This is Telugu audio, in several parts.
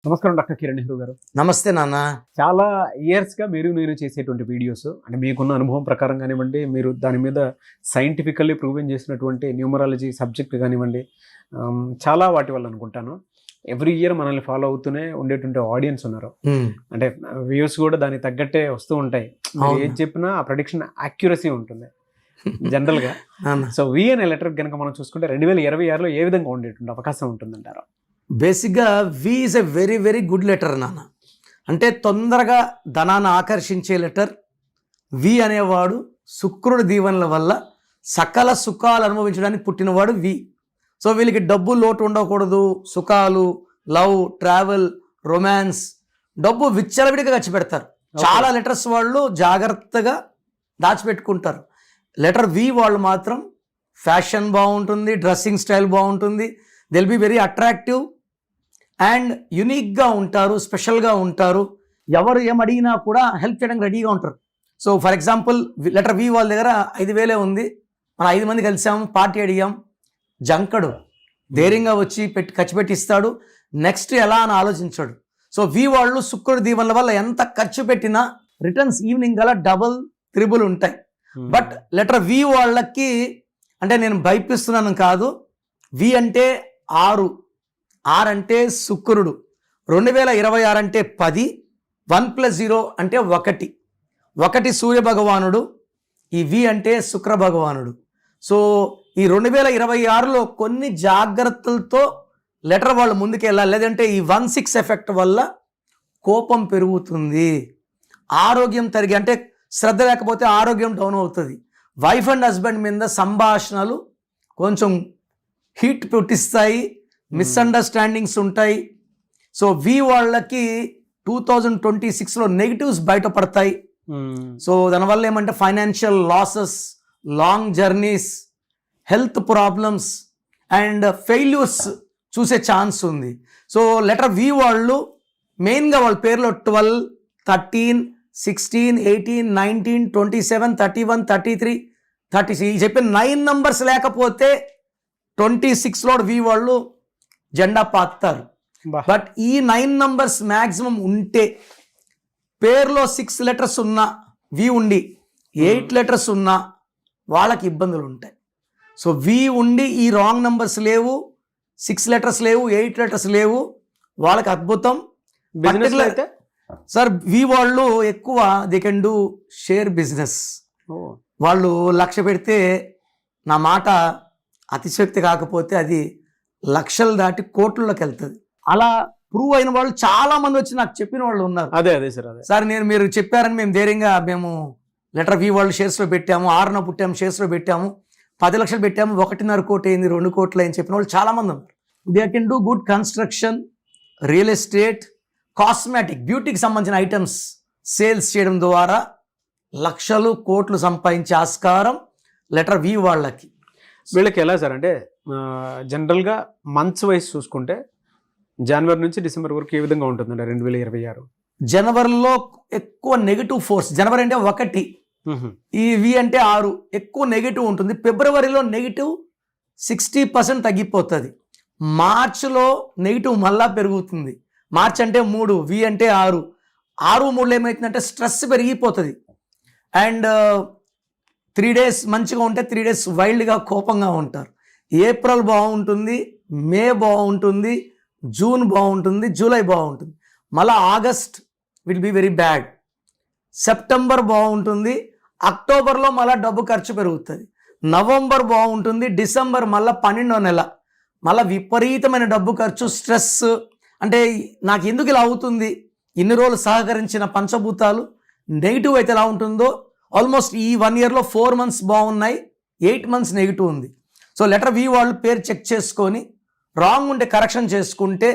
నమస్కారం డాక్టర్ కిరణ్ నెహ్రూ గారు. నమస్తే నాన్న. చాలా ఇయర్స్‌గా నేను చేసేటువంటి వీడియోస్ అంటే మీకున్న అనుభవం ప్రకారం కానివ్వండి, మీరు దాని మీద సైంటిఫికల్లీ ప్రూవెన్ చేసినటువంటి న్యూమరాలజీ సబ్జెక్ట్ కానివ్వండి, చాలా వాటి వల్ల అనుకుంటాను. ఎవ్రీ ఇయర్ మనల్ని ఫాలో అవుతూనే ఉండేటువంటి ఆడియన్స్ ఉన్నారు. అంటే వ్యూస్ కూడా దానికి తగ్గట్టే వస్తూ ఉంటాయి. మీరు ఏది చెప్పినా ఆ ప్రెడిక్షన్ యాక్యురసీ ఉంటుంది జనరల్గా. సో వి అనే లెటర్ కనుక మనం చూసుకుంటే 2026లో ఏ విధంగా ఉండేటువంటి అవకాశం ఉంటుందంటారు? బేసిక్గా V is a very very good letter నాన్న. అంటే తొందరగా ధనాన్ని ఆకర్షించే లెటర్. వి అనేవాడు శుక్రుడి దీవెనల వల్ల సకల సుఖాలు అనుభవించడానికి పుట్టినవాడు వి. సో వీళ్ళకి డబ్బు లోటు ఉండకూడదు. సుఖాలు, లవ్, ట్రావెల్, రొమాన్స్, డబ్బు విచ్చలవిడిగా ఖర్చు పెడతారు. చాలా లెటర్స్ వాళ్ళు జాగ్రత్తగా దాచిపెట్టుకుంటారు. లెటర్ వి వాళ్ళు మాత్రం ఫ్యాషన్ బాగుంటుంది, డ్రెస్సింగ్ స్టైల్ బాగుంటుంది, they'll be very attractive and యునిక్గా ఉంటారు, స్పెషల్గా ఉంటారు. ఎవరు ఏమడిగినా కూడా హెల్ప్ చేయడానికి రెడీగా ఉంటారు. So for example letter V వాళ్ళ దగ్గర 5,000 ఉంది, మనం 5 మంది కలిసాము, పార్టీ అడిగాం, జంకడు, ధైర్యంగా వచ్చి ఖర్చు పెట్టిస్తాడు. నెక్స్ట్ ఎలా అని ఆలోచించాడు. సో వి వాళ్ళు శుక్రుడి దీవెనల వల్ల ఎంత ఖర్చు పెట్టినా రిటర్న్స్ ఈవినింగ్ గల డబుల్ త్రిబుల్ ఉంటాయి. బట్ లెటర్ వి వాళ్ళకి అంటే నేను భయపిస్తున్నాను కాదు, వి అంటే 6 అంటే శుక్రుడు, 2026 అంటే 10, 1 + 0 అంటే 1 సూర్య భగవానుడు, ఈ వి అంటే శుక్ర భగవానుడు. సో ఈ 2026లో కొన్ని జాగ్రత్తలతో లెటర్ వాళ్ళు ముందుకు వెళ్ళాలి. లేదంటే ఈ 1/6 ఎఫెక్ట్ వల్ల కోపం పెరుగుతుంది, ఆరోగ్యం తరిగి అంటే శ్రద్ధ లేకపోతే ఆరోగ్యం డౌన్ అవుతుంది. వైఫ్ అండ్ హస్బెండ్ మీద సంభాషణలు కొంచెం హీట్ పుట్టిస్తాయి, మిస్అండర్స్టాండింగ్స్ ఉంటాయి. సో వి వాళ్ళకి 2026లో నెగిటివ్స్ బయటపడతాయి. సో దానివల్ల ఏమంటే financial losses, long journeys, health problems and failures చూసే ఛాన్స్ ఉంది. సో లెటర్ వి వాళ్ళు మెయిన్గా వాళ్ళ పేర్లో 12, 13, 16, 18, 19, 27, 31, 33, 36 ఈ చెప్పిన 9 నంబర్స్ లేకపోతే 26లో వి వాళ్ళు జెండా పాతారు. బట్ ఈ 9 నంబర్స్ మ్యాక్సిమం ఉంటే, పేర్లో 6 లెటర్స్ ఉన్నా వి ఉండి 8 లెటర్స్ ఉన్నా వాళ్ళకి ఇబ్బందులు ఉంటాయి. సో వి ఉండి ఈ రాంగ్ నంబర్స్ లేవు, 6 లెటర్స్ లేవు, 8 లెటర్స్ లేవు, వాళ్ళకి అద్భుతం. అయితే సార్ వి వాళ్ళు ఎక్కువ they can do share business. వాళ్ళు లక్ష పెడితే, నా మాట అతిశక్తి కాకపోతే అది లక్షలు దాటి కోట్లలోకి వెళ్తుంది. అలా ప్రూవ్ అయిన వాళ్ళు చాలా మంది వచ్చి నాకు చెప్పిన వాళ్ళు ఉన్నారు. అదే సార్ మీరు చెప్పారని మేము ధైర్యంగా మేము లెటర్ వి వాళ్ళు షేర్స్లో పెట్టాము, 6న పుట్టాము, షేర్స్లో పెట్టాము, 10 లక్షలు పెట్టాము, 1.5 కోటి అయింది, 2 కోట్లు అని చెప్పిన వాళ్ళు చాలా మంది ఉన్నారు. They can do good construction, real estate, cosmetic, బ్యూటీకి సంబంధించిన ఐటమ్స్ సేల్స్ చేయడం ద్వారా లక్షలు కోట్లు సంపాదించే ఆస్కారం లెటర్ వి వాళ్ళకి. వీళ్ళకి ఎలా సార్ అంటే జనరల్గా మంత్స్ వైజ్ చూసుకుంటే జనవరి నుంచి డిసెంబర్ వరకు ఏ విధంగా ఉంటుందండి 2026? జనవరిలో ఎక్కువ నెగిటివ్ ఫోర్స్, జనవరి అంటే 1, ఈ వి అంటే 6 ఎక్కువ నెగిటివ్ ఉంటుంది. ఫిబ్రవరిలో నెగిటివ్ 60% తగ్గిపోతుంది. మార్చిలో నెగిటివ్ మళ్ళా పెరుగుతుంది. మార్చ్ అంటే 3, వి అంటే 6, 3 ఏమవుతుందంటే స్ట్రెస్ పెరిగిపోతుంది. అండ్ 3 డేస్ మంచిగా ఉంటే 3 డేస్ వైల్డ్గా కోపంగా ఉంటారు. ఏప్రిల్ బాగుంటుంది, మే బాగుంటుంది, జూన్ బాగుంటుంది, జూలై బాగుంటుంది, మళ్ళీ August will be very bad, September బాగుంటుంది, అక్టోబర్లో మళ్ళీ డబ్బు ఖర్చు పెరుగుతుంది, నవంబర్ బాగుంటుంది, డిసెంబర్ మళ్ళీ 12వ నెల మళ్ళీ విపరీతమైన డబ్బు ఖర్చు, స్ట్రెస్. అంటే నాకు ఎందుకు ఇలా అవుతుంది, ఇన్ని రోజులు సహకరించిన పంచభూతాలు నెగిటివ్ అయితే ఎలా ఉంటుందో ఆల్మోస్ట్ ఈ 1 ఇయర్లో 4 మంత్స్ బాగున్నాయి, 8 మంత్స్ నెగిటివ్ ఉంది. సో లెటర్ వి వాళ్ళు పేరు చెక్ చేసుకొని రాంగ్ ఉంటే కరెక్షన్ చేసుకుంటే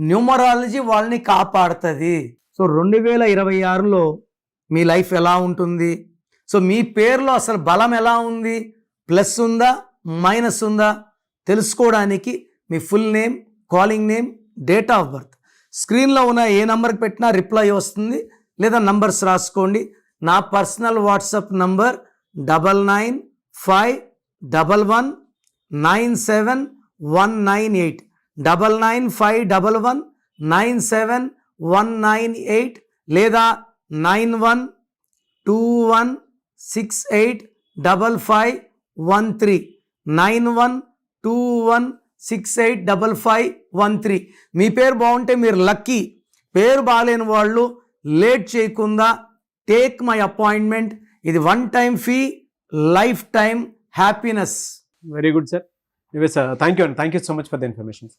న్యూమరాలజీ వాళ్ళని కాపాడుతుంది. సో 2026లో మీ లైఫ్ ఎలా ఉంటుంది, సో మీ పేరులో అసలు బలం ఎలా ఉంది, ప్లస్ ఉందా మైనస్ ఉందా తెలుసుకోవడానికి మీ full name, calling name, date of birth స్క్రీన్లో ఉన్న ఏ నెంబర్కి పెట్టినా రిప్లై వస్తుంది, లేదా నంబర్స్ రాసుకోండి. నా పర్సనల్ వాట్సాప్ నంబర్ 9951197198 9951197198. 97198 లేదా 9121685513 9121685513. మీ పేరు బాగుంటే మీరు లక్కీ. పేరు బాగాలేని వాళ్ళు లేట్ చేయకుండా టేక్ మై అపాయింట్మెంట్. ఇది one time fee, life time happiness. Very good sir. Thank you so much for the information.